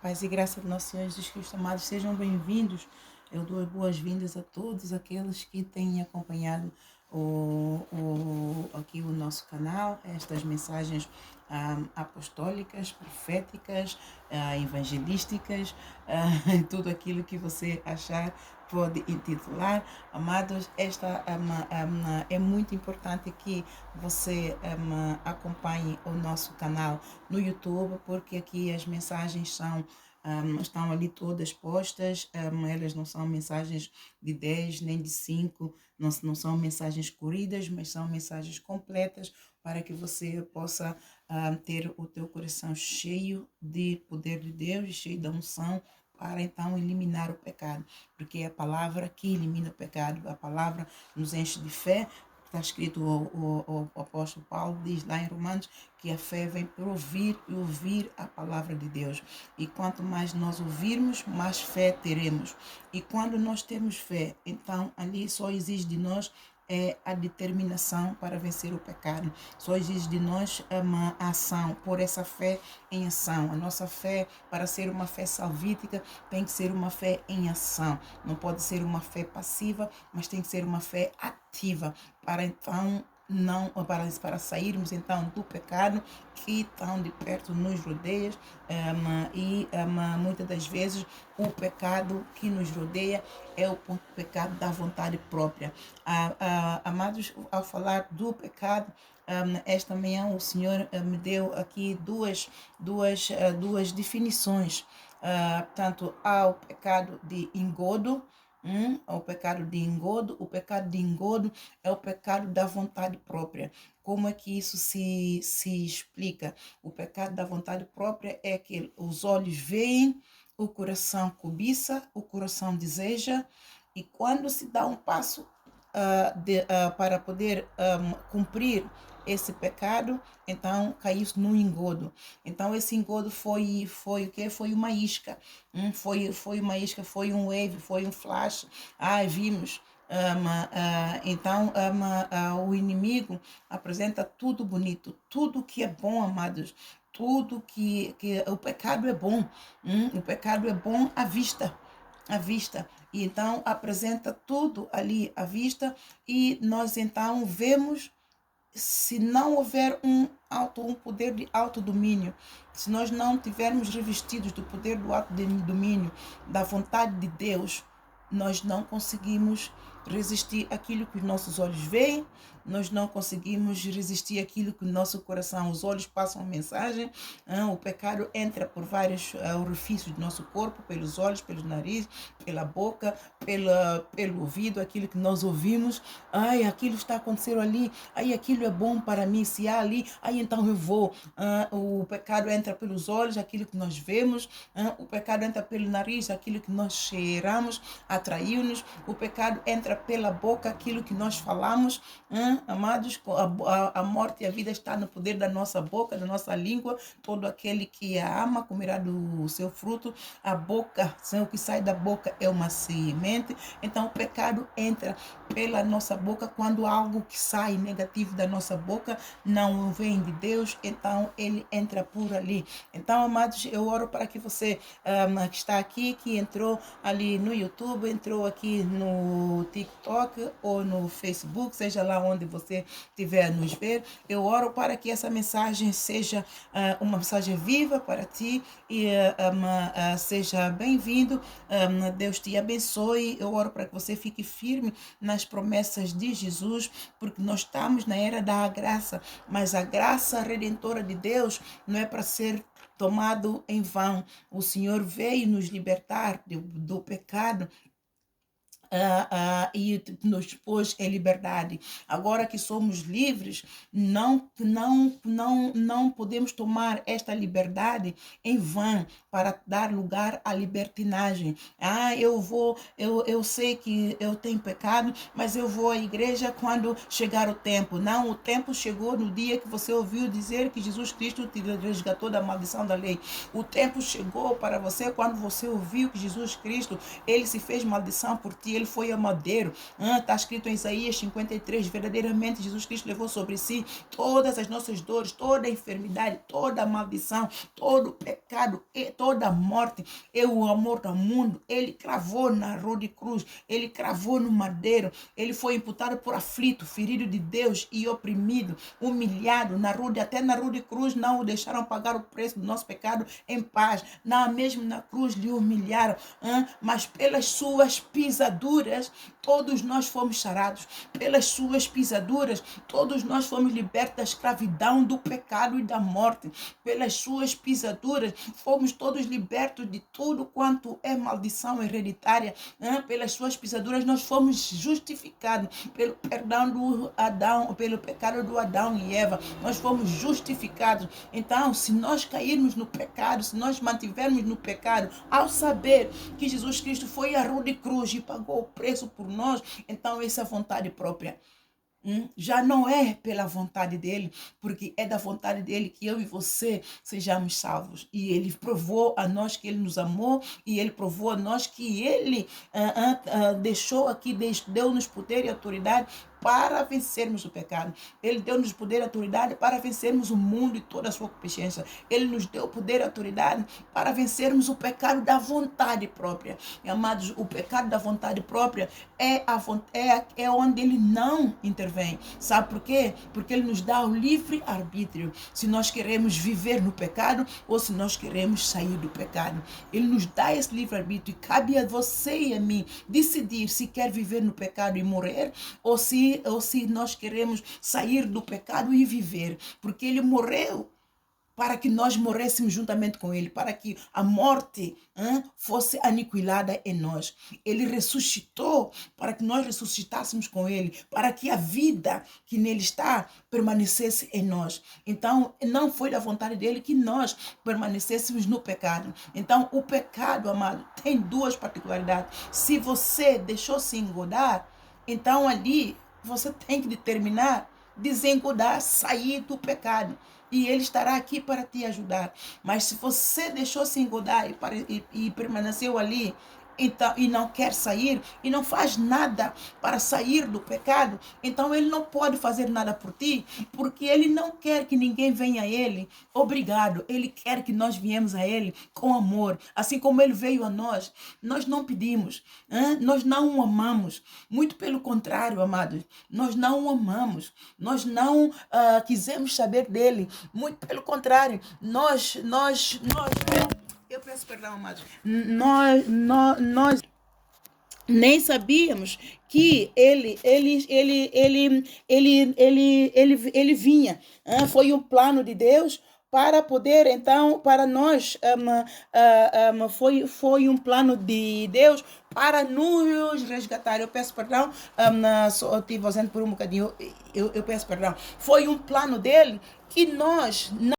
Paz e graça do nosso Senhor Jesus Cristo, amados, sejam bem-vindos. Eu dou as boas-vindas a todos aqueles que têm acompanhado aqui o nosso canal, estas mensagens apostólicas, proféticas, evangelísticas, tudo aquilo que você achar pode intitular. Amados, esta é muito importante que você acompanhe o nosso canal no YouTube, porque aqui as mensagens estão ali todas postas. Elas não são mensagens de 10 nem de 5, não são mensagens corridas, mas são mensagens completas para que você possa ter o teu coração cheio de poder de Deus, cheio da unção, para então eliminar o pecado, porque é a palavra que elimina o pecado, a palavra nos enche de fé. Está escrito, o apóstolo Paulo diz lá em Romanos que a fé vem por ouvir e ouvir a palavra de Deus. E quanto mais nós ouvirmos, mais fé teremos. E quando nós temos fé, então ali só exige de nós a determinação para vencer o pecado. Só exige de nós uma ação, pôr essa fé em ação. A nossa fé, para ser uma fé salvífica, tem que ser uma fé em ação. Não pode ser uma fé passiva, mas tem que ser uma fé ativa, para então não para sairmos então do pecado que tão de perto nos rodeia. E muitas das vezes o pecado que nos rodeia é o pecado da vontade própria. Amados, ao falar do pecado, esta manhã o Senhor me deu aqui duas definições. Tanto ao pecado de engodo, ao pecado de engodo. O pecado de engodo é o pecado da vontade própria. Como é que isso se explica? O pecado da vontade própria é que os olhos veem, o coração cobiça, o coração deseja, e quando se dá um passo para poder cumprir esse pecado, então caiu no engodo. Então esse engodo foi o que? Foi uma isca. Foi uma isca, foi um wave, foi um flash. Vimos. Então o inimigo apresenta tudo bonito, tudo que é bom, amados, tudo que o pecado é bom. O pecado é bom à vista. E então apresenta tudo ali à vista, e nós então vemos. Se não houver um poder de autodomínio, se nós não tivermos revestidos do poder do autodomínio, da vontade de Deus, nós não conseguimos resistir àquilo que os nossos olhos veem, nós não conseguimos resistir àquilo que o nosso coração, os olhos passam a mensagem. O pecado entra por vários orifícios do nosso corpo, pelos olhos, pelo nariz, pela boca, pelo ouvido, aquilo que nós ouvimos. Aquilo está acontecendo ali, aquilo é bom para mim, se há ali, então eu vou. O pecado entra pelos olhos, aquilo que nós vemos. O pecado entra pelo nariz, aquilo que nós cheiramos, atraiu-nos. O pecado entra pela boca, aquilo que nós falamos. Amados, a morte e a vida está no poder da nossa boca, da nossa língua. Todo aquele que a ama comerá do seu fruto. A boca, o que sai da boca é uma semente. Então o pecado entra pela nossa boca. Quando algo que sai negativo da nossa boca não vem de Deus, então ele entra por ali. Então, amados, eu oro para que você que está aqui, que entrou ali no YouTube, entrou aqui no TikTok ou no Facebook, seja lá onde você estiver a nos ver, eu oro para que essa mensagem seja uma mensagem viva para ti, e seja bem-vindo. Deus te abençoe. Eu oro para que você fique firme nas promessas de Jesus, porque nós estamos na era da graça, mas a graça redentora de Deus não é para ser tomado em vão. O Senhor veio nos libertar do pecado, e nos pôs em liberdade. Agora que somos livres, não podemos tomar esta liberdade em vão para dar lugar à libertinagem. Eu sei que eu tenho pecado, mas eu vou à igreja quando chegar o tempo. Não, o tempo chegou no dia que você ouviu dizer que Jesus Cristo te resgatou da maldição da lei. O tempo chegou para você quando você ouviu que Jesus Cristo, ele se fez maldição por ti. ele foi ao madeiro. Está escrito em Isaías 53, verdadeiramente Jesus Cristo levou sobre si todas as nossas dores, toda a enfermidade, toda a maldição, todo o pecado, e toda a morte, e o amor do mundo. Ele cravou na rua de cruz, ele cravou no madeiro, ele foi imputado por aflito, ferido de Deus e oprimido, humilhado na rua, até na rua de cruz não o deixaram pagar o preço do nosso pecado em paz, não, mesmo na cruz lhe humilharam, mas pelas suas pisaduras todos nós fomos sarados, pelas suas pisaduras todos nós fomos libertos da escravidão, do pecado e da morte, pelas suas pisaduras fomos todos libertos de tudo quanto é maldição hereditária, pelas suas pisaduras nós fomos justificados pelo perdão do Adão, pelo pecado do Adão e Eva, nós fomos justificados. Então, se nós cairmos no pecado, se nós mantivermos no pecado, ao saber que Jesus Cristo foi à rua de cruz e pagou o preço por nós, então essa é a vontade própria. Já não é pela vontade dele, porque é da vontade dele que eu e você sejamos salvos. E ele provou a nós que ele nos amou, e ele provou a nós que ele deixou aqui, deu-nos poder e autoridade para vencermos o pecado. Ele deu-nos poder e autoridade para vencermos o mundo e toda a sua concupiscência. Ele nos deu poder e autoridade para vencermos o pecado da vontade própria. E, amados, o pecado da vontade própria é onde ele não intervém. Sabe por quê? Porque ele nos dá o livre arbítrio. Se nós queremos viver no pecado ou se nós queremos sair do pecado. Ele nos dá esse livre arbítrio e cabe a você e a mim decidir se quer viver no pecado e morrer ou se nós queremos sair do pecado e viver, porque ele morreu para que nós morrêssemos juntamente com ele, para que a morte fosse aniquilada em nós. Ele ressuscitou para que nós ressuscitássemos com ele, para que a vida que nele está permanecesse em nós. Então, não foi da vontade dele que nós permanecêssemos no pecado. Então, o pecado, amado, tem duas particularidades. Se você deixou se engodar, então ali você tem que determinar, desengodar, sair do pecado. E ele estará aqui para te ajudar. Mas se você deixou se engodar e permaneceu ali, então, e não quer sair, e não faz nada para sair do pecado, então ele não pode fazer nada por ti, porque ele não quer que ninguém venha a ele obrigado. Ele quer que nós viemos a ele com amor, assim como ele veio a nós. Nós não pedimos, nós não o amamos, muito pelo contrário, amados, nós não o amamos, nós não quisemos saber dele, muito pelo contrário, eu peço perdão, amados. Nós nem sabíamos que ele vinha. Foi um plano de Deus para poder, então, para nós, foi um plano de Deus para nos resgatar. Eu peço perdão, só estive ausente por um bocadinho, eu peço perdão. Foi um plano dele que nós